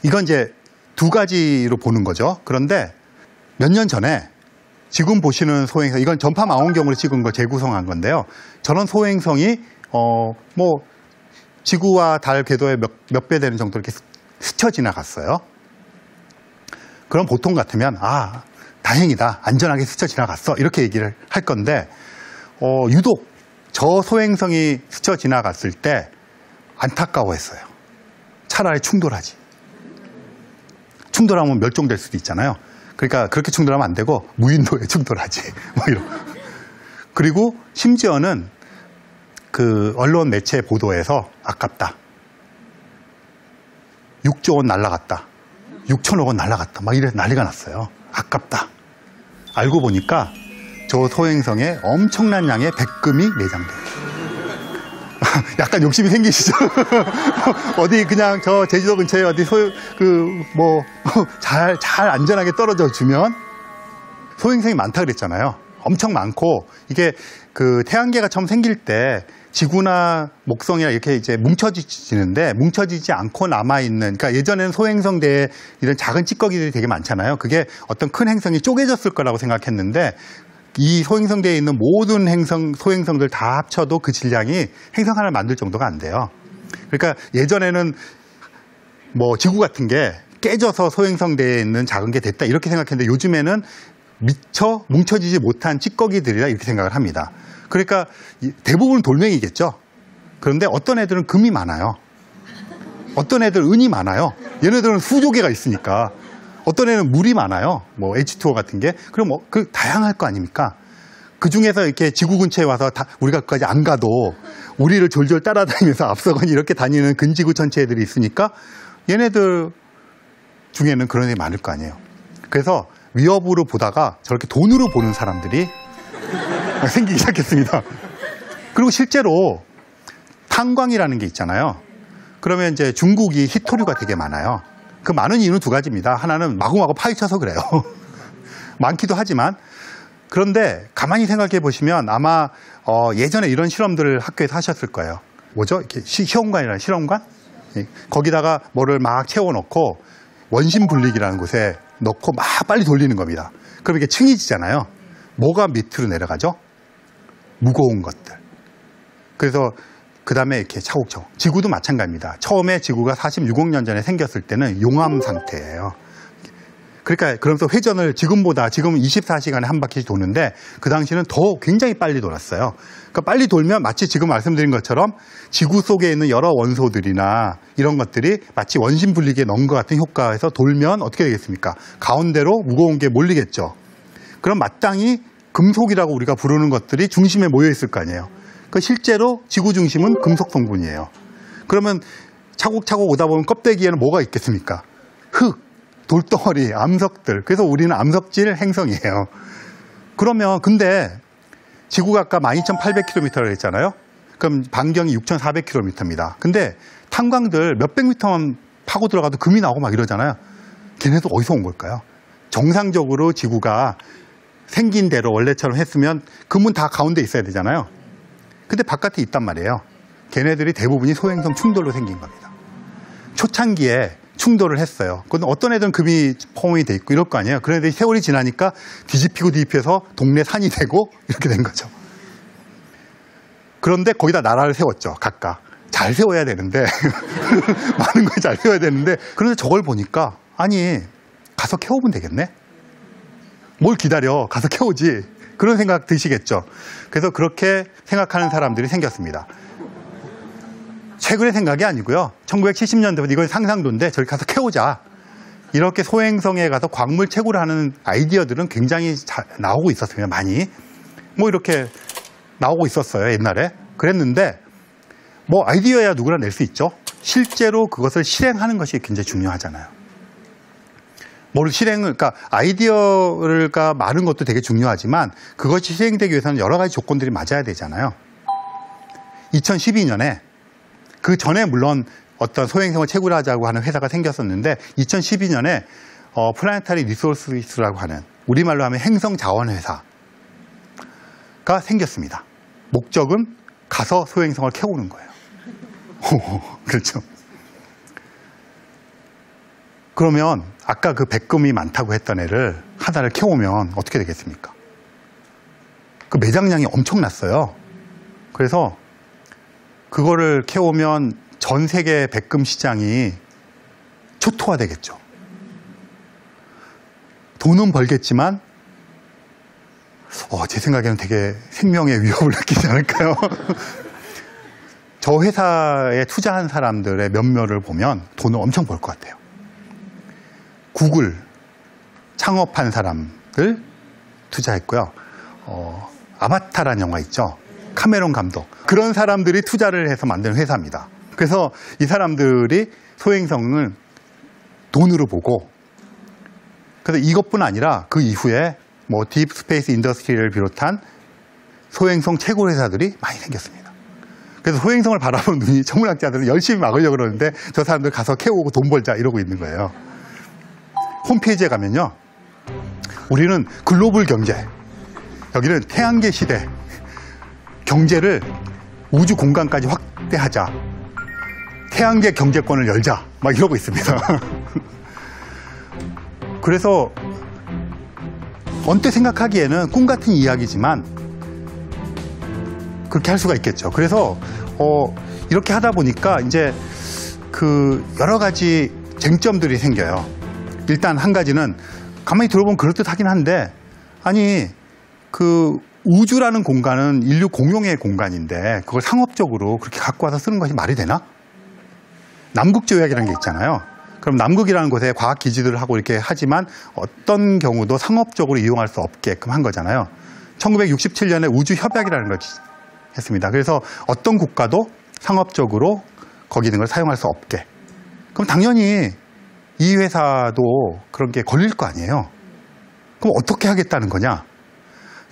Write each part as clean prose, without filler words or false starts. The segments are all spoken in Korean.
이건 이제 두 가지로 보는 거죠. 그런데 몇 년 전에 지금 보시는 소행성, 이건 전파 망원경으로 찍은 거 재구성한 건데요. 저런 소행성이 뭐 지구와 달 궤도의 몇 배 되는 정도 이렇게 스쳐 지나갔어요. 그럼 보통 같으면 다행이다, 안전하게 스쳐 지나갔어, 이렇게 얘기를 할 건데 유독 저 소행성이 스쳐 지나갔을 때 안타까워했어요. 차라리 충돌하지. 충돌하면 멸종될 수도 있잖아요. 그러니까 그렇게 충돌하면 안 되고 무인도에 충돌하지. 뭐 이런. 그리고 심지어는 그 언론 매체 보도에서 아깝다, 6조 원 날라갔다, 6천억 원 날라갔다, 막 이래 난리가 났어요. 아깝다. 알고 보니까 저 소행성에 엄청난 양의 백금이 내장돼요. 약간 욕심이 생기시죠? 어디 그냥 저 제주도 근처에 어디 잘 안전하게 떨어져 주면, 소행성이 많다 그랬잖아요. 엄청 많고, 이게 그 태양계가 처음 생길 때 지구나 목성이나 이렇게 이제 뭉쳐지는데, 뭉쳐지지 않고 남아있는, 그러니까 예전에는 소행성 내에 이런 작은 찌꺼기들이 되게 많잖아요. 그게 어떤 큰 행성이 쪼개졌을 거라고 생각했는데, 이 소행성대에 있는 모든 소행성들 다 합쳐도 그 질량이 행성 하나를 만들 정도가 안 돼요. 그러니까 예전에는 뭐 지구 같은 게 깨져서 소행성대에 있는 작은 게 됐다, 이렇게 생각했는데, 요즘에는 미처 뭉쳐지지 못한 찌꺼기들이라 이렇게 생각을 합니다. 그러니까 대부분 돌멩이겠죠. 그런데 어떤 애들은 금이 많아요. 어떤 애들은 은이 많아요. 얘네들은 수조개가 있으니까. 어떤 애는 물이 많아요. 뭐 H2O 같은 게. 그럼 그 다양할 거 아닙니까? 그 중에서 이렇게 지구 근처에 와서 우리가 그까지 안 가도 우리를 졸졸 따라다니면서 앞서거니 이렇게 다니는 근지구 전체 애들이 있으니까 얘네들 중에는 그런 애들이 많을 거 아니에요. 그래서 위협으로 보다가 저렇게 돈으로 보는 사람들이 생기기 시작했습니다. 그리고 실제로 탄광이라는 게 있잖아요. 그러면 이제 중국이 희토류가 되게 많아요. 그 많은 이유는 두 가지입니다. 하나는 마구마구 파헤쳐서 그래요. 많기도 하지만. 그런데 가만히 생각해 보시면 아마 예전에 이런 실험들을 학교에서 하셨을 거예요. 뭐죠? 이렇게 시험관이라는 실험관? 거기다가 뭐를 막 채워놓고 원심 분리기라는 곳에 넣고 막 빨리 돌리는 겁니다. 그럼 이게 층이 지잖아요. 뭐가 밑으로 내려가죠? 무거운 것들. 그래서 그 다음에 이렇게 차곡차곡. 지구도 마찬가지입니다. 처음에 지구가 46억 년 전에 생겼을 때는 용암 상태예요. 그러니까 그러면서 회전을 지금 24시간에 한 바퀴 도는데, 그 당시는 더 굉장히 빨리 돌았어요. 그러니까 빨리 돌면 마치 지금 말씀드린 것처럼 지구 속에 있는 여러 원소들이나 이런 것들이 마치 원심 분리기에 넣은 것 같은 효과에서 돌면 어떻게 되겠습니까? 가운데로 무거운 게 몰리겠죠. 그럼 마땅히 금속이라고 우리가 부르는 것들이 중심에 모여 있을 거 아니에요. 그 실제로 지구 중심은 금속 성분이에요. 그러면 차곡차곡 오다 보면 껍데기에는 뭐가 있겠습니까? 흙, 돌덩어리, 암석들. 그래서 우리는 암석질 행성이에요. 그러면 근데 지구가 아까 12,800km라고 했잖아요. 그럼 반경이 6,400km입니다. 근데 탄광들 몇백 미터만 파고 들어가도 금이 나오고 막 이러잖아요. 걔네도 어디서 온 걸까요? 정상적으로 지구가 생긴 대로 원래처럼 했으면 금은 다 가운데 있어야 되잖아요. 근데 바깥에 있단 말이에요. 걔네들이 대부분이 소행성 충돌로 생긴 겁니다. 초창기에 충돌을 했어요. 그건 어떤 애들은 금이 포함이 돼 있고 이럴 거 아니에요. 그런 애들이 세월이 지나니까 뒤집혀서 동네 산이 되고 이렇게 된 거죠. 그런데 거기다 나라를 세웠죠. 각각. 잘 세워야 되는데 많은 걸 잘 세워야 되는데, 그런데 저걸 보니까 아니 가서 캐오면 되겠네? 뭘 기다려, 가서 캐오지. 그런 생각 드시겠죠. 그래서 그렇게 생각하는 사람들이 생겼습니다. 최근의 생각이 아니고요. 1970년대부터 이건 상상도인데 저기 가서 캐오자. 이렇게 소행성에 가서 광물 채굴을 하는 아이디어들은 굉장히 잘 나오고 있었습니다. 많이. 뭐 이렇게 나오고 있었어요. 옛날에. 그랬는데 뭐 아이디어야 누구나 낼 수 있죠. 실제로 그것을 실행하는 것이 굉장히 중요하잖아요. 그러니까 아이디어가 많은 것도 되게 중요하지만 그것이 실행되기 위해서는 여러 가지 조건들이 맞아야 되잖아요. 2012년에 그 전에 물론 어떤 소행성을 채굴하자고 하는 회사가 생겼었는데 2012년에 플라네타리 리소스라고 하는, 우리말로 하면 행성 자원 회사가 생겼습니다. 목적은 가서 소행성을 캐오는 거예요. 그렇죠. 그러면 아까 그 백금이 많다고 했던 애를 하나를 캐오면 어떻게 되겠습니까? 그 매장량이 엄청났어요. 그래서 그거를 캐오면 전 세계 백금 시장이 초토화되겠죠. 돈은 벌겠지만 제 생각에는 되게 생명의 위협을 느끼지 않을까요? 저 회사에 투자한 사람들의 면면을 보면 돈을 엄청 벌 것 같아요. 구글 창업한 사람들 투자했고요. 아바타라는 영화 있죠. 카메론 감독. 그런 사람들이 투자를 해서 만든 회사입니다. 그래서 이 사람들이 소행성을 돈으로 보고, 그래서 이것뿐 아니라 그 이후에 뭐 딥스페이스 인더스트리를 비롯한 소행성 최고 회사들이 많이 생겼습니다. 그래서 소행성을 바라보는 눈이 천문학자들은 열심히 막으려고 그러는데 저 사람들 가서 캐오고 돈 벌자 이러고 있는 거예요. 홈페이지에 가면요, 우리는 글로벌 경제, 여기는 태양계 시대, 경제를 우주 공간까지 확대하자, 태양계 경제권을 열자, 막 이러고 있습니다. 그래서 언뜻 생각하기에는 꿈 같은 이야기지만 그렇게 할 수가 있겠죠. 그래서 이렇게 하다 보니까 이제 그 여러 가지 쟁점들이 생겨요. 일단 한 가지는 가만히 들어보면 그럴듯하긴 한데, 아니 그 우주라는 공간은 인류 공용의 공간인데 그걸 상업적으로 그렇게 갖고 와서 쓰는 것이 말이 되나? 남국조약이라는 게 있잖아요. 그럼 남극이라는 곳에 과학 기지들을 하고 이렇게 하지만 어떤 경우도 상업적으로 이용할 수 없게끔 한 거잖아요. 1967년에 우주협약이라는 걸 했습니다. 그래서 어떤 국가도 상업적으로 거기 있는 걸 사용할 수 없게. 그럼 당연히 이 회사도 그런 게 걸릴 거 아니에요. 그럼 어떻게 하겠다는 거냐?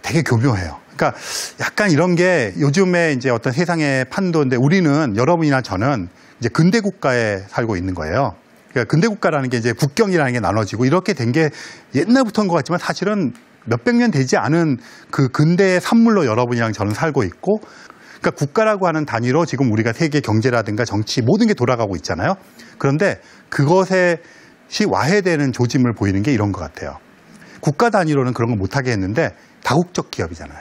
되게 교묘해요. 그러니까 약간 이런 게 요즘에 이제 어떤 세상의 판도인데, 우리는, 여러분이나 저는 이제 근대 국가에 살고 있는 거예요. 그러니까 근대 국가라는 게 이제 국경이라는 게 나눠지고 이렇게 된 게 옛날부터인 것 같지만 사실은 몇백 년 되지 않은 그 근대의 산물로 여러분이랑 저는 살고 있고, 그러니까 국가라고 하는 단위로 지금 우리가 세계 경제라든가 정치 모든 게 돌아가고 있잖아요. 그런데 그것에 와해되는 조짐을 보이는 게 이런 것 같아요. 국가 단위로는 그런 거 못하게 했는데 다국적 기업이잖아요.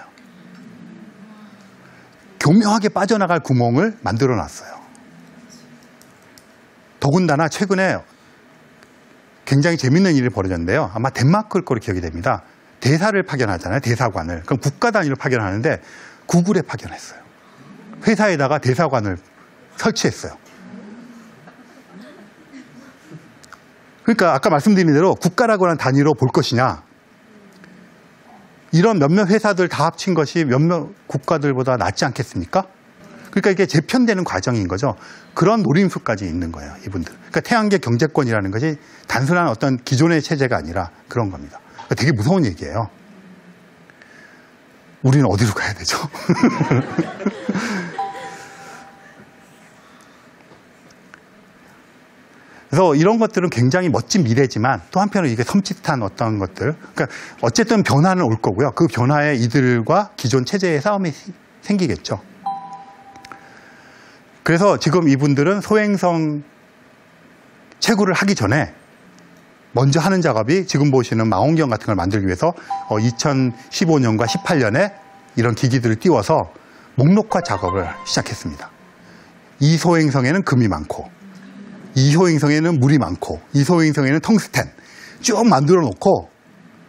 교묘하게 빠져나갈 구멍을 만들어 놨어요. 더군다나 최근에 굉장히 재밌는 일이 벌어졌는데요. 아마 덴마크일 거로 기억이 됩니다. 대사를 파견하잖아요. 대사관을. 그럼 국가 단위로 파견하는데 구글에 파견했어요. 회사에다가 대사관을 설치했어요. 그러니까 아까 말씀드린 대로 국가라고 하는 단위로 볼 것이냐, 이런 몇몇 회사들 다 합친 것이 몇몇 국가들보다 낫지 않겠습니까? 그러니까 이게 재편되는 과정인 거죠. 그런 노림수까지 있는 거예요, 이분들. 그러니까 태양계 경제권이라는 것이 단순한 어떤 기존의 체제가 아니라 그런 겁니다. 그러니까 되게 무서운 얘기예요. 우리는 어디로 가야 되죠? 그래서 이런 것들은 굉장히 멋진 미래지만 또 한편으로 이게 섬찟한 어떤 것들, 그러니까 어쨌든 변화는 올 거고요. 그 변화에 이들과 기존 체제의 싸움이 생기겠죠. 그래서 지금 이분들은 소행성 채굴을 하기 전에 먼저 하는 작업이, 지금 보시는 망원경 같은 걸 만들기 위해서 2015년과 18년에 이런 기기들을 띄워서 목록화 작업을 시작했습니다. 이 소행성에는 금이 많고, 이 소행성에는 물이 많고, 이 소행성에는 텅스텐 쭉 만들어 놓고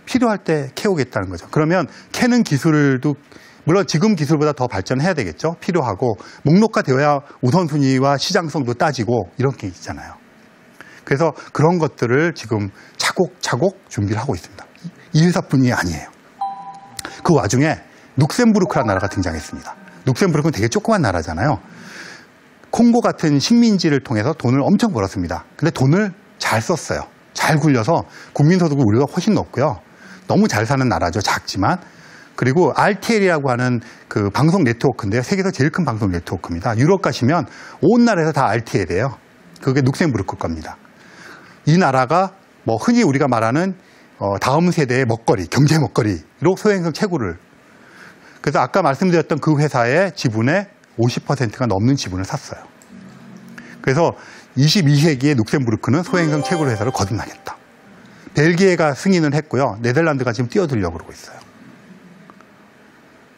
필요할 때 캐오겠다는 거죠. 그러면 캐는 기술도 물론 지금 기술보다 더 발전해야 되겠죠. 필요하고, 목록화 되어야 우선순위와 시장성도 따지고 이런 게 있잖아요. 그래서 그런 것들을 지금 차곡차곡 준비를 하고 있습니다. 이 회사뿐이 아니에요. 그 와중에 룩셈부르크라는 나라가 등장했습니다. 룩셈부르크는 되게 조그만 나라잖아요. 콩고 같은 식민지를 통해서 돈을 엄청 벌었습니다. 근데 돈을 잘 썼어요. 잘 굴려서 국민소득은 우리가 훨씬 높고요. 너무 잘 사는 나라죠. 작지만. 그리고 RTL이라고 하는 그 방송 네트워크인데요. 세계에서 제일 큰 방송 네트워크입니다. 유럽 가시면 온 나라에서 다 RTL이에요. 그게 룩셈부르크 겁니다. 이 나라가 뭐 흔히 우리가 말하는 다음 세대의 먹거리, 경제 먹거리로 소행성 채굴을. 그래서 아까 말씀드렸던 그 회사의 지분의 50%가 넘는 지분을 샀어요. 그래서 22세기에 룩셈부르크는 소행성 채굴 회사를 거듭나겠다. 벨기에가 승인을 했고요. 네덜란드가 지금 뛰어들려고 그러고 있어요.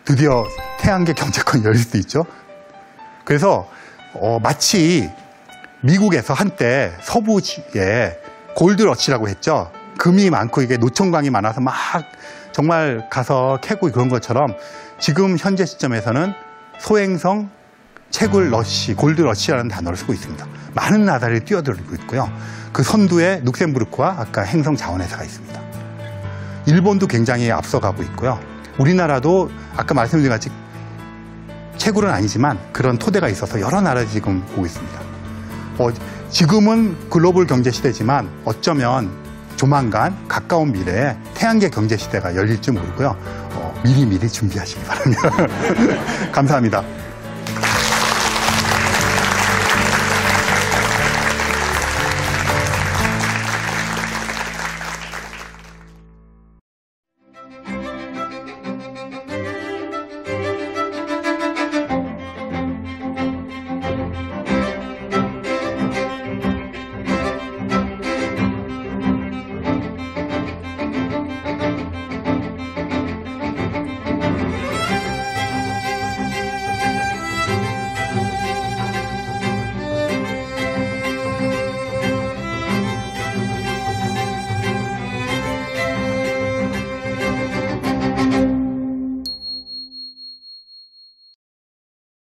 드디어 태양계 경제권이 열릴 수도 있죠. 그래서 마치 미국에서 한때 서부에 골드러시라고 했죠. 금이 많고 이게 노총광이 많아서 막 정말 가서 캐고 그런 것처럼 지금 현재 시점에서는 소행성 채굴 러시, 골드 러시라는 단어를 쓰고 있습니다. 많은 나라들이 뛰어들고 있고요. 그 선두에 룩셈부르크와 아까 행성 자원회사가 있습니다. 일본도 굉장히 앞서가고 있고요. 우리나라도 아까 말씀드린 같이 채굴은 아니지만 그런 토대가 있어서 여러 나라들이 지금 보고 있습니다. 지금은 글로벌 경제 시대지만 어쩌면 조만간 가까운 미래에 태양계 경제 시대가 열릴지 모르고요. 미리미리 준비하시기 바랍니다. 감사합니다.